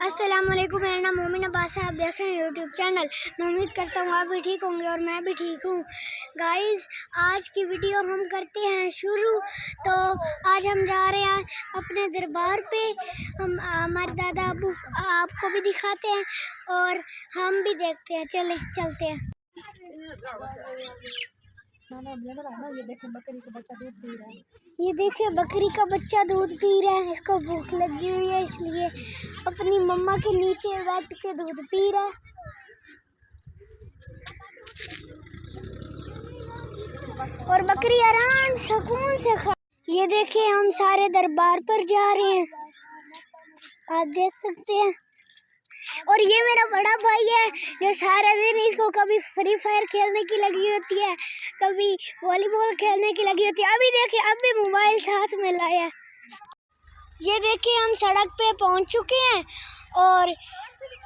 अस्सलामुअलैकुम, मेरा नाम मोमिन अब्बास है। आप देख रहे हैं यूट्यूब चैनल। मैं उम्मीद करता हूँ आप भी ठीक होंगे और मैं भी ठीक हूँ। गाइस, आज की वीडियो हम करते हैं शुरू। तो आज हम जा रहे हैं अपने दरबार पे। हम हमारे दादा अबू आपको भी दिखाते हैं और हम भी देखते हैं। चलते हैं। ये देखिए बकरी का बच्चा दूध पी रहा है। इसको भूख लगी हुई है इसलिए अपनी मम्मा के नीचे बैठ के दूध पी रहा है। और बकरी आराम सुकून से खा। ये देखिए हम सारे दरबार पर जा रहे हैं, आप देख सकते हैं। और ये मेरा बड़ा भाई है जो सारा दिन इसको कभी फ्री फायर खेलने की लगी होती है, कभी वॉलीबॉल खेलने की लगी होती है। अभी देखिए अब भी मोबाइल साथ में लाया है। ये देखिए हम सड़क पे पहुंच चुके हैं और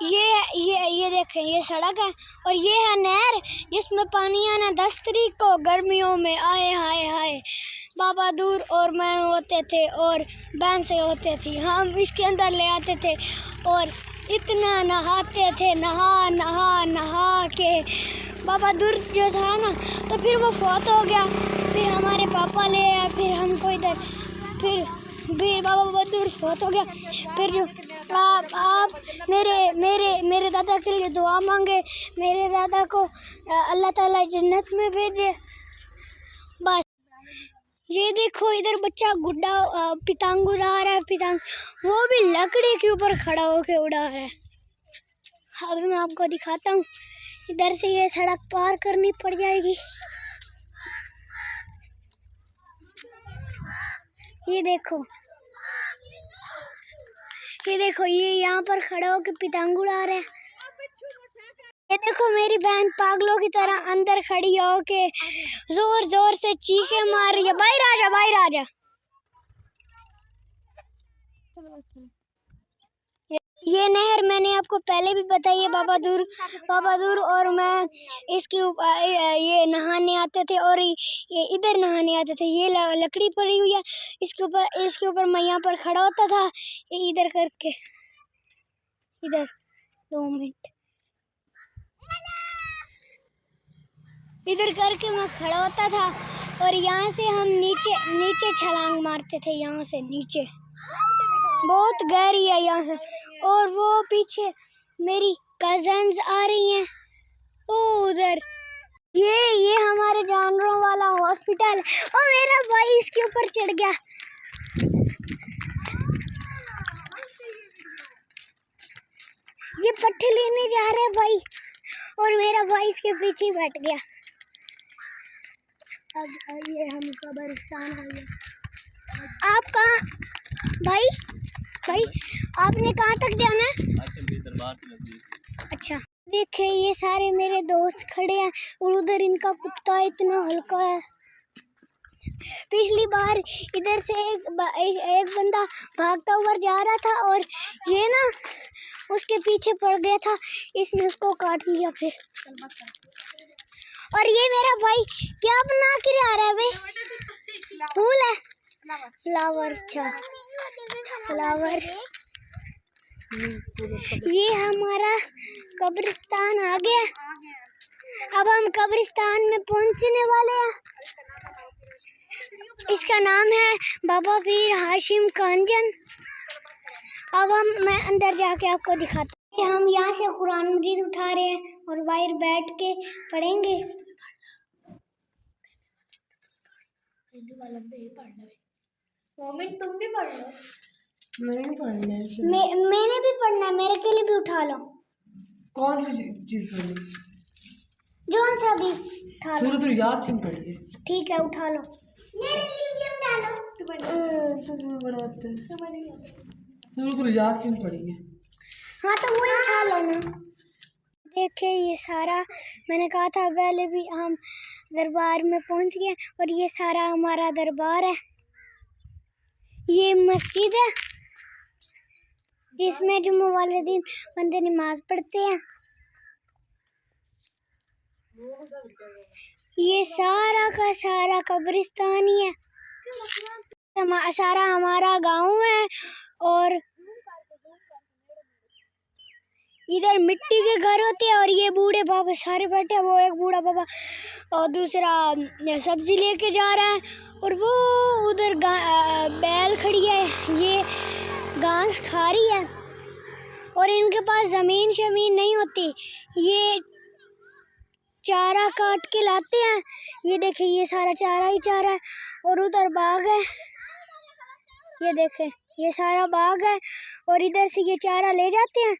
ये देखें ये सड़क है और ये है नहर जिसमें पानी आना 10 तारीख को गर्मियों में आए हाय हाय। बाबा दूर और मैं होते थे और बहन से होते थे, हम इसके अंदर ले आते थे और इतना नहाते थे, नहा के। बाबा दूर जो था ना तो फिर वो फौत हो गया, फिर हमारे पापा ले आए, फिर हमको इधर, फिर बाबा दूर फौत हो गया। फिर जो आप मेरे दादा के लिए दुआ मांगे, मेरे दादा को अल्लाह ताला जन्नत में भेजे। बस ये देखो इधर बच्चा गुड्डा पतंग उड़ा रहा है, पतंग वो भी लकड़ी के ऊपर खड़ा होके उड़ा रहा है। अभी मैं आपको दिखाता हूँ। इधर से ये सड़क पार करनी पड़ जाएगी। ये देखो ये यहाँ पर खड़ा होके पतंग उड़ा रहा है। ये देखो मेरी बहन पागलों की तरह अंदर खड़ी होके जोर जोर से चीखे मार रही है, बाहर आजा बाहर आजा। ये नहर मैंने आपको पहले भी बताई है। बाबा दूर और मैं इसके ऊपर ये नहाने आते थे और ये इधर नहाने आते थे। ये लकड़ी पड़ी हुई है, इसके ऊपर मैं यहाँ पर खड़ा होता था। ये इधर करके, इधर 2 मिनट इधर करके मैं खड़ा होता था और यहाँ से हम नीचे छलांग मारते थे। यहाँ से नीचे बहुत गहरी है यहाँ से। और वो पीछे मेरी कजन्स आ रही हैं। ओ उधर ये हमारे जानवरों वाला हॉस्पिटल और मेरा भाई इसके ऊपर चढ़ गया। ये पट्टे लेने जा रहे हैं भाई और मेरा भाई इसके पीछे बैठ गया। अब ये हम कब्रिस्तान आ गए। आप कहाँ भाई आपने कहाँ तक जाना है? अच्छा देखिए ये सारे मेरे दोस्त खड़े हैं और उधर इनका कुत्ता इतना हल्का है। पिछली बार इधर से एक बंदा भागता हुआ जा रहा था और ये ना उसके पीछे पड़ गया था, इसने उसको काट लिया। फिर और ये मेरा भाई क्या बना के आ रहा है भाई? फूल है, फ्लावर। अच्छा फ्लावर। ये हमारा कब्रिस्तान आ गया। अब हम कब्रिस्तान में पहुंचने वाले हैं। इसका नाम है बाबा पीर हाशिम कांजन। अब मैं अंदर जाके आपको दिखाता हूँ। हम यहाँ से कुरान मजीद उठा रहे हैं और बाहर बैठ के पढ़ेंगे। तुम भी पढ़ लो। मैंने भी पढ़ना है, मेरे के लिए भी उठा लो। कौन सी चीज पढ़नी? जो सा भी उठा लो। सूरह यासीन पढ़िए। ठीक है उठा लो। मेरे लिए भी उठा लो। सूरह यासीन पढ़िए। हाँ तो वो उठा लो ना। देखिए ये सारा मैंने कहा था पहले भी, हम दरबार में पहुंच गए और ये सारा हमारा दरबार है। ये मस्जिद है जिसमें जुम्मे वाले दिन बंदे नमाज पढ़ते हैं। ये सारा का सारा कब्रिस्तान ही है, सारा हमारा गांव है। और इधर मिट्टी के घर होते हैं और ये बूढ़े बाबा सारे बैठे हैं। वो एक बूढ़ा बाबा और दूसरा सब्जी लेके जा रहा है और वो उधर बैल खड़ी है, ये घास खा रही है और इनके पास ज़मीन शमीन नहीं होती, ये चारा काट के लाते हैं। ये देखिए ये सारा चारा ही चारा है और उधर बाग है, ये देखें ये सारा बाग है और इधर से ये चारा ले जाते हैं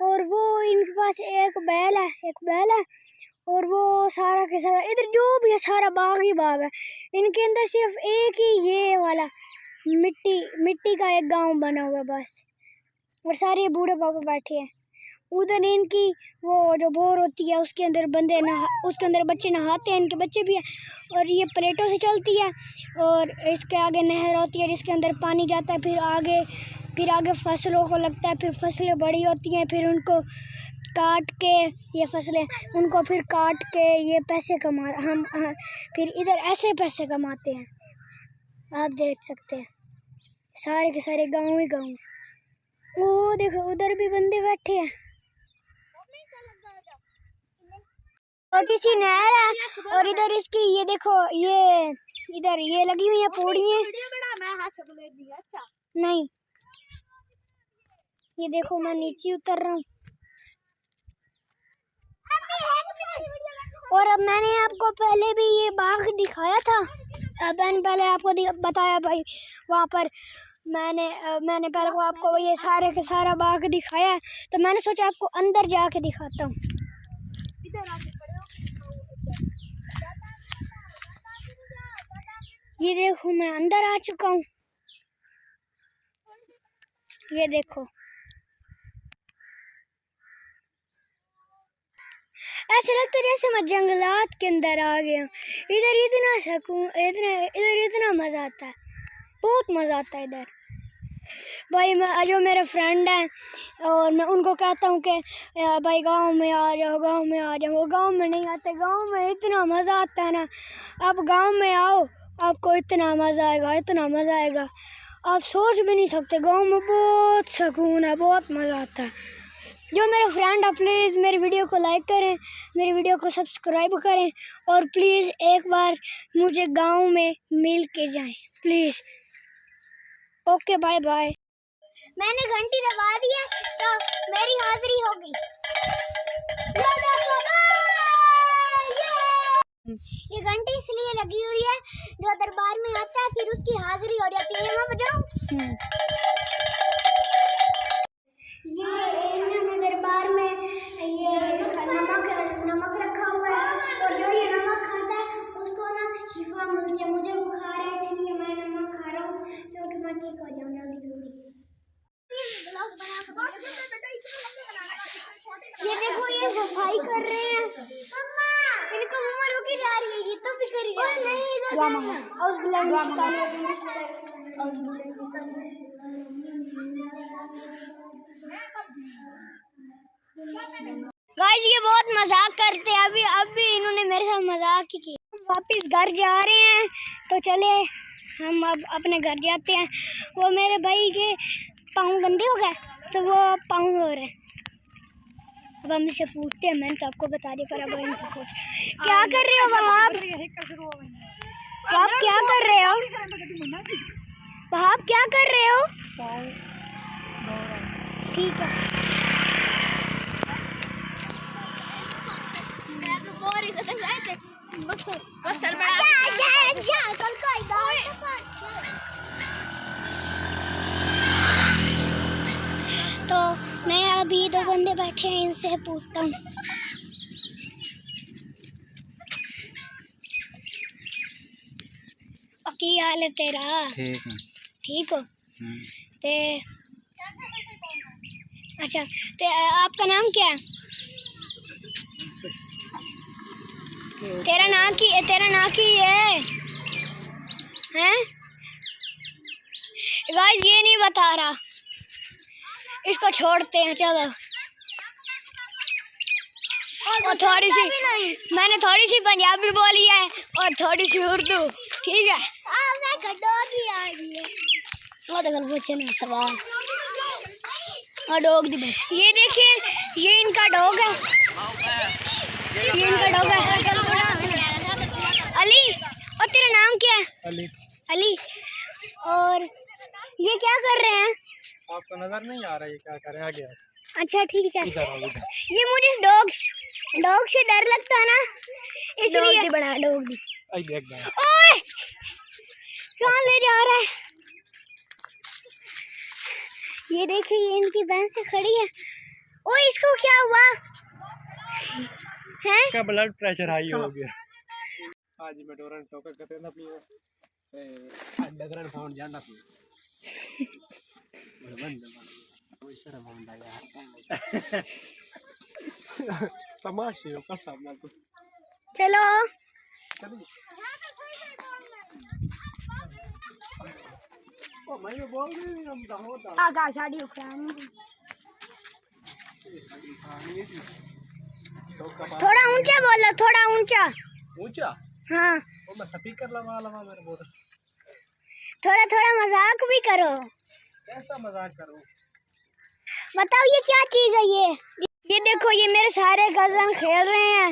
और वो इनके पास एक बैल है और वो सारा के सारा इधर जो भी है सारा बाग ही बाग है। इनके अंदर सिर्फ एक ही ये वाला मिट्टी का एक गांव बना हुआ है बस, और सारे बूढ़े बाबा बैठे हैं। उधर इनकी वो जो बोर होती है उसके अंदर उसके अंदर बच्चे नहाते हैं, इनके बच्चे भी हैं और ये प्लेटों से चलती है और इसके आगे नहर होती है जिसके अंदर पानी जाता है, फिर आगे फसलों को लगता है, फिर फसलें बड़ी होती हैं, फिर उनको काट के ये फसलें उनको फिर काट के ये पैसे हम फिर इधर ऐसे पैसे कमाते हैं। आप देख सकते हैं सारे के सारे गाँव ही गाँव। वो देखो उधर भी बंदे बैठे हैं और किसी नहर है और इधर इसकी ये देखो ये इधर ये लगी हुई है पौड़ियाँ। नहीं ये देखो मैं नीचे उतर रहा हूँ और अब मैंने आपको पहले भी ये बाग दिखाया था। मैंने पहले आपको बताया भाई, वहाँ पर मैंने पहले को आपको ये सारे के सारा बाग दिखाया है, तो मैंने सोचा आपको अंदर जाके दिखाता हूँ। ये देखो मैं अंदर आ चुका हूँ, ये देखो ऐसा लगता है जैसे मैं जंगलात के अंदर आ गया हूँ। इधर इतना सुकून, इधर इतना मज़ा आता है, बहुत मज़ा आता है इधर। भाई मैं जो मेरे फ्रेंड हैं और मैं उनको कहता हूँ कि भाई गांव में आ जाओ, गांव में आ जाओ, वो गांव में नहीं आते। गांव में इतना मज़ा आता है ना, आप गांव में आओ आपको इतना मज़ा आएगा, इतना मज़ा आएगा आप सोच भी नहीं सकते। गांव में बहुत सुकून है, बहुत मज़ा आता है। जो मेरे फ्रेंड है प्लीज़ मेरी वीडियो को लाइक करें, मेरी वीडियो को सब्सक्राइब करें और प्लीज़ एक बार मुझे गांव में मिल के जाएं प्लीज़। Okay bye bye. मैंने घंटी दबा दी है तो मेरी हाजिरी होगी। ये घंटी इसलिए लगी हुई है जो दरबार में आता है फिर उसकी हाजिरी हो जाती है। मैं बजाऊं? ये दरबार में ये नमक रखा हुआ है और जो ये नमक खाता है उसको ना शिफा मिलती है। मुझे बुखार है इसलिए मैं नमक खा रहा हूँ क्योंकि मैं ठीक हो जाऊँ जल्दी। ये देखो ये सफाई कर रहे हैं, इनको मम्मा रोकी जा रही है, ये तो भी करी जा रही गाइस ये बहुत मजाक करते हैं। अभी इन्होंने मेरे साथ मजाक ही किया। वापस घर जा रहे हैं तो चले हम अब अपने घर जाते हैं। वो मेरे भाई के पाँव गंदे हो गए तो वो पाँव हो रहे हैं। अब हम इसे पूछते हैं, मैंने तो आपको बता दिया, पर अब इनसे पूछ क्या कर रहे हो वहाँ आप क्या कर रहे हो वहाँ आप क्या कर रहे हो? ठीक है तो मैं अभी दो बंदे बैठे हैं, इनसे पूछता हूँ। क्या हाल है तेरा? ठीक हो? ते अच्छा ते आपका नाम क्या है? तेरा नाम की है हैं? गाइस ये नहीं बता रहा, इसको छोड़ते हैं चलो। और मैंने थोड़ी सी पंजाबी बोली है और थोड़ी सी उर्दू, ठीक है? वो तो सवाल और डॉग दी। ये देखिए ये इनका डॉग है, ये इनका डॉग है। अली, और तेरा नाम क्या है? अली। अली। और ये क्या कर रहे हैं? आपको नजर नहीं आ रहा है क्या कर रहे हैं? आगे अच्छा ठीक है। इधर आओ, इधर। ये मुझे डॉग से डर लगता है ना, इसलिए बना डॉग। आई देख बड़ा। ओए कहाँ ले जा रहा है? ये देखिए, ये इनकी भैंस से खड़ी है। ओए इसको क्या हुआ है? इसका ब्लड प्रेशर हाई हो गया। आज मैं डोरन टोकर करते ना अपनी अंडरग्राउंड फाउंड जाना थी। बंद कोई शर्म आंदा यार। तमाशे हो कसम ना तो। चलो चलिए। ओ मैं ये बोल रही हूं हम होता। आगा साड़ी उखड़ानी। थोड़ा ऊंचा बोलो, थोड़ा ऊंचा। ऊंचा? हाँ, वो मैं स्पीकर लगा मेरे बोल। थोड़ा थोड़ा मजाक भी करो। कैसा मजाक करूं? बताओ ये क्या चीज है? ये देखो, ये मेरे सारे कजन खेल रहे हैं।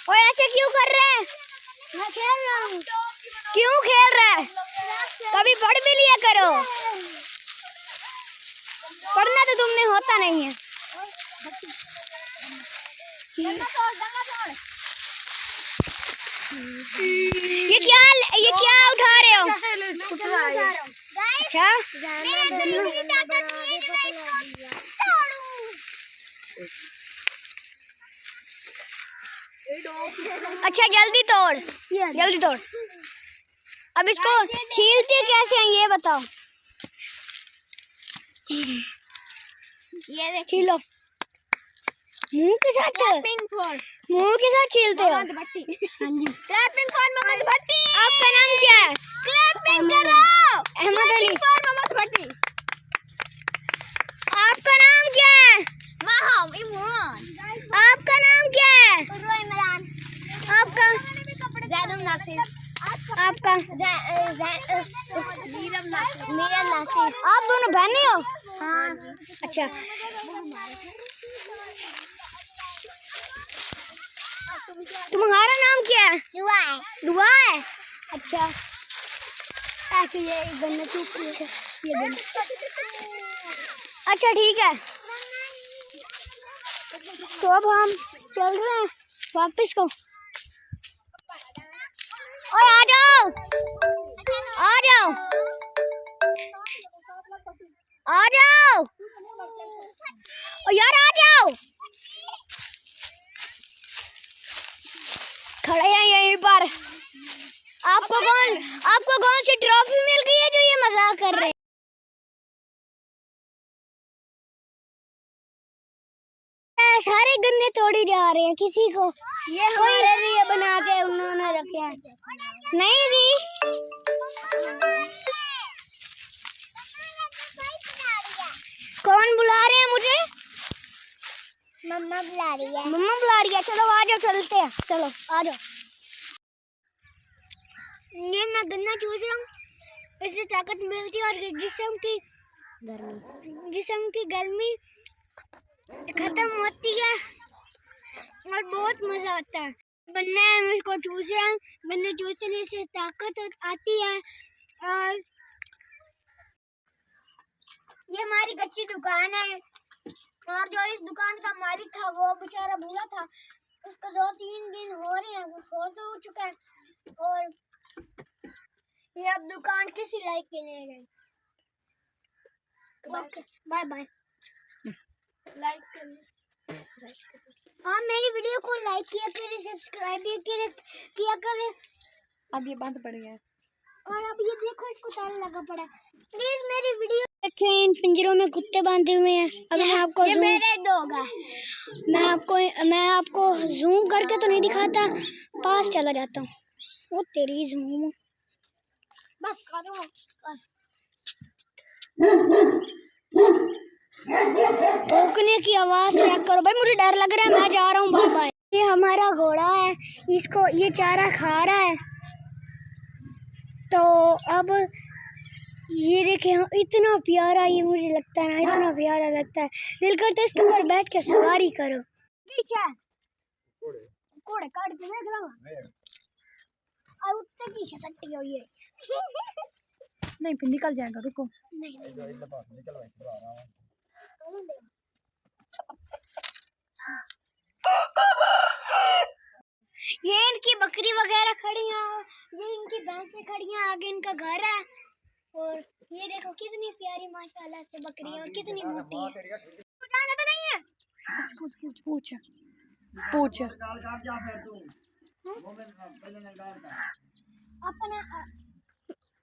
ओए ऐसे क्यों कर रहे हैं? मैं खेल रहा हूँ। क्यों खेल रहा है? कभी पढ़ भी लिया करो। पढ़ना तो तुमने होता नहीं है। ये क्या उठा रहे हो? अच्छा अच्छा, जल्दी तोड़, जल्दी तोड़। अब इसको छीलते कैसे हैं ये बताओ। ये छीलो। मुंह के साथ छीलते हो? हाँ जी। आपका नाम क्या है? अहमद अली। आपका नाम क्या है? आपका नाम क्या है? आपका आपका आप दोनों बहने हो? हाँ। अच्छा, तुम्हारा नाम क्या है? दुआ है। अच्छा, ऐसे ये गन्ना ये गन्ना। अच्छा ठीक है, तो अब हम चल रहे हैं वापस को। ओए आ जाओ, आ जाओ, आ जाओ। ओ यार आ जाओ। खड़े हैं यहीं पर। आपको कौन सी ट्रॉफी मिल गई है जो ये मजाक कर रहे हैं? सारे गन्ने तोड़ी जा रहे हैं किसी को। ये हमारे लिए बना के उन्होंने रखे हैं। नहीं जी, कौन बुला रहे हैं मुझे? मम्मा बुला रही है। मम्मा बुला रही है। चलो आ जाओ, चलते हैं। चलो आ जाओ। ये मैं गन्ना चूस रहा हूँ, इससे ताकत मिलती है और जिस्म की गर्मी खत्म होती है और बहुत मजा आता है। गन्ना मैं इसको चूस रहा हूँ। गन्ना चूसने से ताकत आती है। और ये हमारी कच्ची दुकान है, और जो इस दुकान का मालिक था वो बेचारा भूला था। उसको 2-3 दिन हो रहे हैं, वो फोर्स हो चुका है और ये अब दुकान किसी लायक की नहीं रही। Bye bye. लाइक कर, हाँ मेरी वीडियो को लाइक किया करें, सब्सक्राइब भी किया करें। अब ये बंद पड़ गया और अब ये देखो, इसको ताला लगा पड़ा है। प्लीज मेरी वीडियो देखें। इन पिंजरों में कुत्ते बांधे हुए हैं। अब मैं आपको ये मेरे डॉग है। मैं आपको जूम करके तो नहीं दिखाता, पास चला जाता हूँ। वो तेरी जूम बस करो। भौंकने की आवाज चेक करो भाई, मुझे डर लग रहा है। मैं जा रहा हूँ बाबा। ये हमारा घोड़ा है, इसको ये चारा खा रहा है। तो अब ये देखे इतना प्यारा, ये मुझे लगता है ना इतना प्यारा लगता है, दिल करता है इसके ऊपर बैठ के सवारी करो। कोड़े काट के मैं खिलाऊंगा और उत्ते की शक्ति हुई है। नहीं फिर निकल जाएगा, रुको। नहीं ये इनकी बकरी वगैरह खड़ी हैं, ये इनकी भैंसें खड़ी हैं, आगे इनका घर है। और ये देखो कितनी प्यारी माशाल्लाह से बकरी है और कितनी मोटी है। जाना तो नहीं है। पूछ पूछ पूछ पूछ। अपना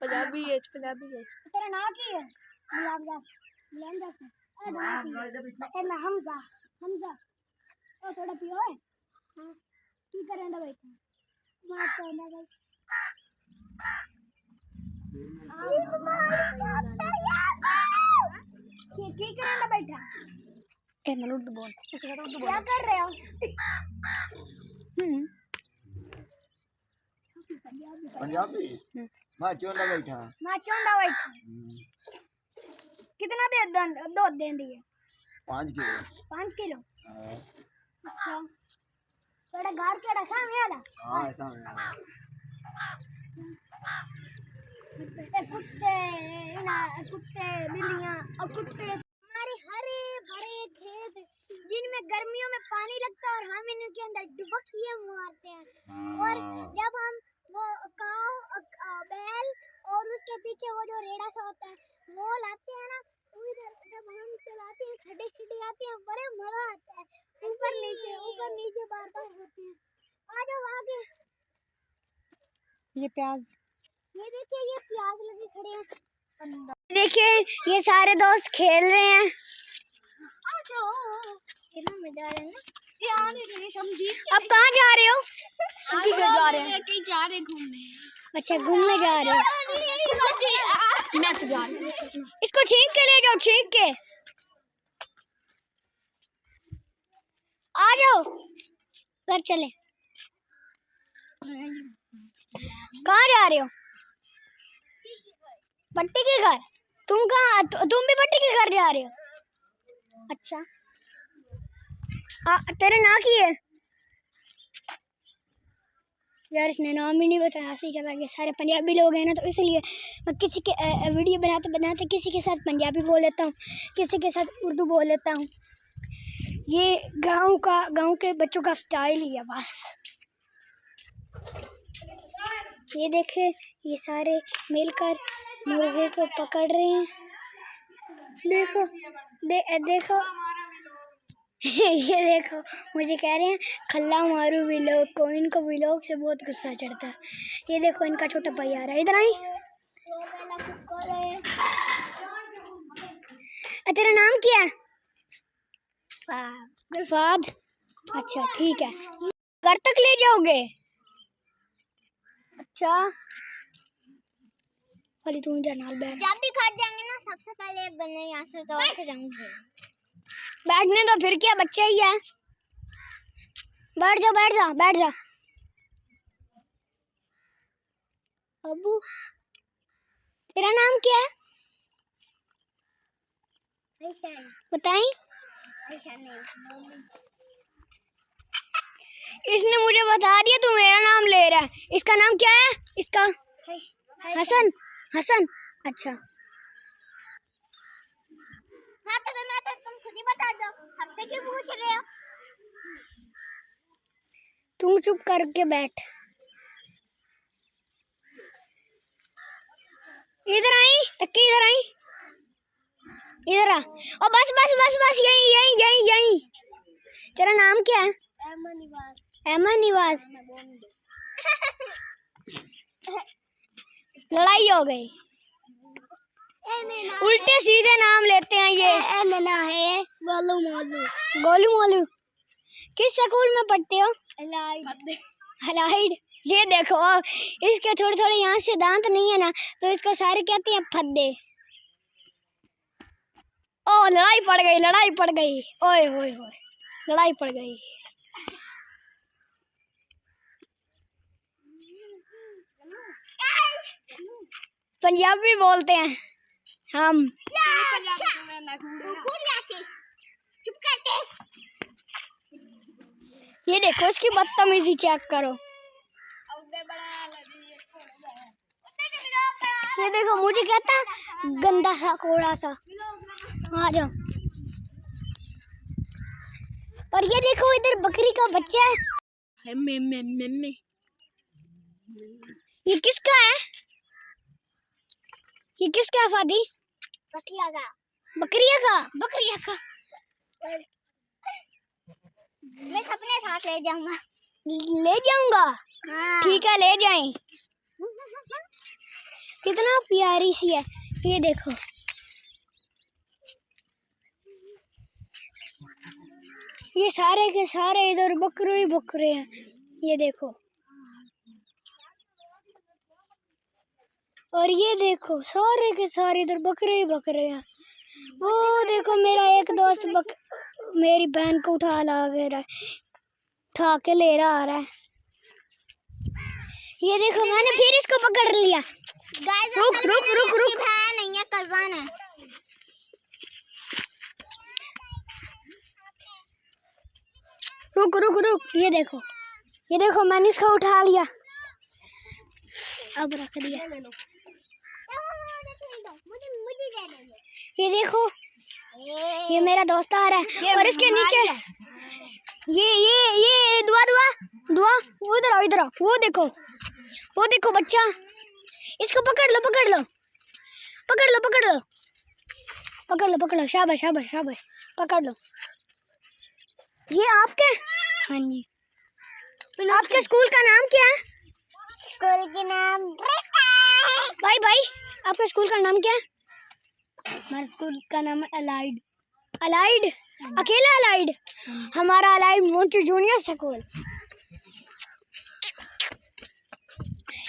पंजाबी है, पंजाबी है। तेरा नाम क्या है? गुलाब जा मैं हमजा हमजा ओ थोड़ा पियो है। हां की करेंदा बैठा बात करना भाई। की करेंदा बैठा ए नलुड बोल, क्या कर रहे हो? पंजाबी मैं चोंदा बैठा। कितना दे दूध दे दिए? 5 किलो। 5 किलो। अच्छा थोड़ा घर केड़ा सामने वाला? हां ऐसा है। कुत्ते बिल्लियां और कुत्ते हमारे हरे भरे खेत जिनमें गर्मियों में पानी लगता है और हम इनके अंदर डुबकियां मारते हैं। और जब हम वो काव बैल और उसके पीछे वो जो रेड़ा सा होता है वो लाते हैं ना, जब हम चलाते हैं खड्डे खड्डे आते हैं बड़े मजा आता है। ऊपर नीचे बार बार होते हैं। आ जाओ आगे। ये प्याज, ये देखिए ये प्याज लगे खड़े हैं। देखिए ये सारे दोस्त खेल रहे हैं। कितना मजा आ रहा है ना। अब कहाँ जा रहे हो? जा रहे हैं, कहीं जा रहे हैं घूमने। अच्छा घूमने जा रहे हो? मैं तो जा रही हूँ। इसको छींक के ले जाओ, छींक के आ जाओ घर चले। कहाँ जा रहे हो? पट्टी के घर। तुम भी पट्टी के घर जा रहे हो? अच्छा तेरा नाम क्या है? यार इसने नाम ही नहीं बताया, ऐसे ही चला गया। सारे पंजाबी लोग हैं ना तो इसलिए मैं किसी के वीडियो बनाते बनाते किसी के साथ पंजाबी बोल लेता हूँ, किसी के साथ उर्दू बोल लेता हूँ। ये गांव के बच्चों का स्टाइल ही है बस। ये देखे ये सारे मिलकर मुर्गे को पकड़ रहे हैं। देखो देखो ये देखो मुझे कह रहे हैं खल्ला मारू विलोक को। इनको विलोक से बहुत गुस्सा चढ़ता है। ये देखो इनका छोटा भाई आ रहा है, इधर आई। तेरा नाम क्या है? फाद। अच्छा ठीक है, घर तक ले जाओगे? अच्छा वाली तुम जनाल बैठ। जब भी घर जाएंगे ना सबसे पहले एक गन्ने यहाँ से तोड़ के जाएंगे। बैठने दो फिर क्या, बच्चा ही है। बैठ जा बैठ जा बैठ जा। अबू तेरा नाम क्या है? बताई। इसने मुझे बता दिया तू मेरा नाम ले रहा है। इसका नाम क्या है? इसका हसन। हसन अच्छा हाँ तो तुम खुद ही बता दो, हमसे क्यों पूछ रहे हो? तुम चुप करके बैठ। इधर आई तक्की, इधर आई, इधर आ। और बस बस बस बस यही यही यही यही। तेरा नाम क्या है? अहमद निवाज। लड़ाई हो गई। उल्टे सीधे नाम लेते हैं ये। है गोलू मोलू। गोलू मोलू किस स्कूल में पढ़ते हो? हलाइड। ये देखो इसके थोड़े थोड़े यहाँ से दांत नहीं है ना तो इसको सारे कहते हैं फद्दे। ओ लड़ाई पड़ गई, लड़ाई पड़ गई। ओए होए होए लड़ाई पड़ गई। पंजाबी बोलते हैं। हम ये देखो इसकी बदतमीजी चेक करो। ये देखो मुझे कहता गंदा सा कोड़ा सा। आ जाओ। और ये देखो इधर बकरी का बच्चा है। ये किसका है? ये किसका है फादी? बकरिया का। बकरिया का? बकरिया का। मैं अपने साथ ले जाऊंगा। ले जाऊंगा? हाँ। ठीक है ले जाएं। कितना प्यारी सी है। ये देखो ये सारे के सारे इधर बकरे ही बकरे हैं। ये देखो और ये देखो सारे के सारे इधर बकरे ही बकरे हैं। वो देखो मेरा एक दोस्त मेरी बहन को उठा के ले रहा आ रहा है। ये देखो मैंने फिर इसको पकड़ लिया। रुक रुक रुक रुक। बहन नहीं है कज़न है। रुक रुक रुक। ये देखो मैंने इसको उठा लिया। अब रख दिया। ये देखो ये मेरा दोस्त आ रहा है और इसके नीचे ये दुआ वो इधर आओ। वो देखो बच्चा। इसको पकड़ लो। शाबाश पकड़ लो। ये आपके? हाँ जी। आपके स्कूल का नाम क्या है? स्कूल के नाम भाई आपके स्कूल का नाम क्या है? हमारे स्कूल का नाम है अलाइड। अकेला अलाइड? हमारा अलाइड मोंटी जूनियर स्कूल।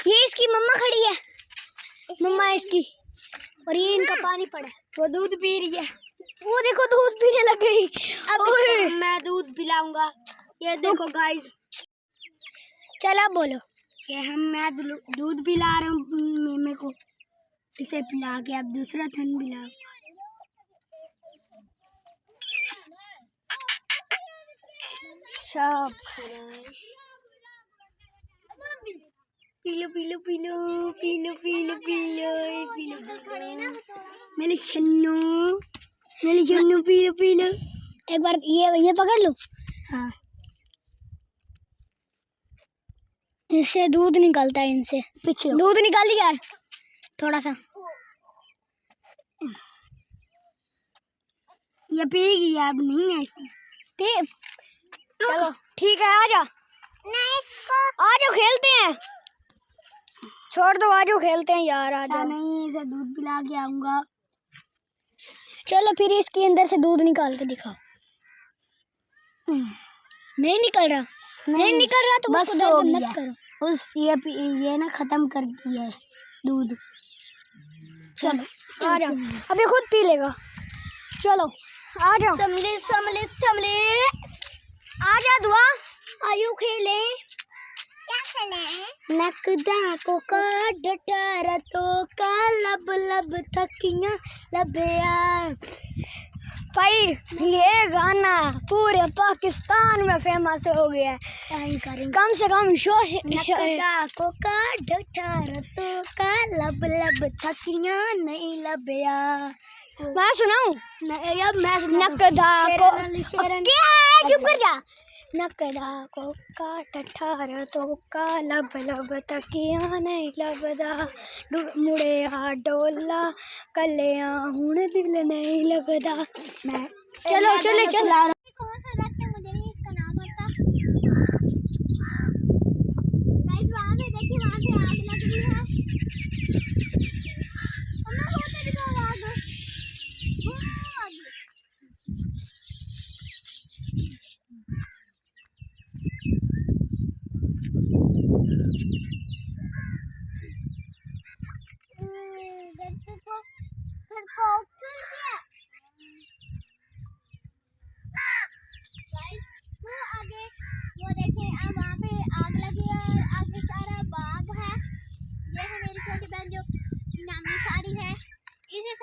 ये इसकी मम्मा खड़ी है। मम्मा इसकी। और ये इनका पानी पड़ा है। वो दूध पी रही है। वो देखो दूध पीने लग गई। अब मैं दूध पिलाऊंगा। ये देखो गाइस। चल अब बोलो कि मैं दूध पिला रहा हूँ मेमे को। इसे पिला के अब दूसरा थन पिला। सब पीलो मेरे शन्नू पीलो। एक बार ये पकड़ लो। हाँ इससे दूध निकलता है। इनसे पीछे दूध निकाल यार थोड़ा सा। ये पीगी अब नहीं है इसमें। चलो ठीक है आ जाओ खेलते हैं। छोड़ दो आ जाओ खेलते हैं यार। आ जाओ। नहीं इसे दूध पिला के आऊंगा। चलो फिर इसके अंदर से दूध निकाल के दिखाओ। नहीं निकल रहा तो बस दर्द मत करो। ये ना खत्म कर दिया है दूध। चलो आ जाओ। अब ये खुद पी लेगा। चलो आ जाओ। समले आ जा दुआ। आयु खेले। क्या खेले? नकदा को का डटर तो का लब तकिया लबया। भाई ये गाना पूरे पाकिस्तान में फेमस हो गया है। कम से कम को का डटर तो का लब तकिया नहीं लबया। मैं सुनाऊं? नकदा को क्या चुप कर जा। नकदा को का टठार तो का लब तकिया नहीं लबदा। मुड़े आ डोला कलिया हुण दिल नहीं लबदा। चलो कौन सा दरख्त है मुझे नहीं इसका नाम पता। गाइस वहां पे देखिए वहां से आग लग रही है। मम्मा वो तो दिखाओ आग।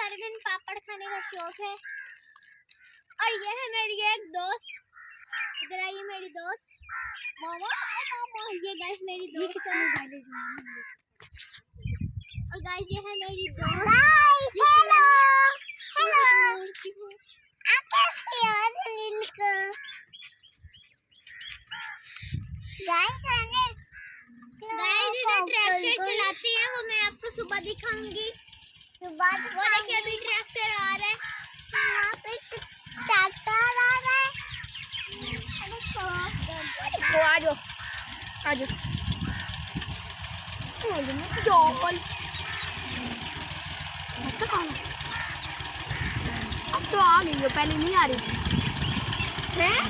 सारे दिन पापड़ खाने का शौक है। और ये है मेरी एक दोस्त, इधर आइए मेरी दोस्त मामा। ये गाइस मेरी दोस्त है। और गाइस ये है मेरी दोस्त। गाइस हेलो हेलो, आप कैसे हो सुनील को? गाइस इधर ट्रैक्टर चलाती है, वो मैं आपको सुबह दिखाऊंगी। सुबह वो देखिए अभी ट्रैक्टर आ रहा है। यहाँ पे ट्रैक्टर आ रहा है। तो आ जाओ आ जाओ। अब तो आ गई हो, पहले नहीं आ रही थी। हैं?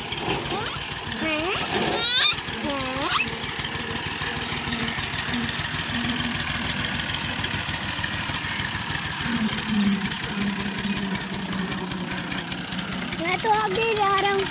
मैं तो आगे जा रहा हूँ।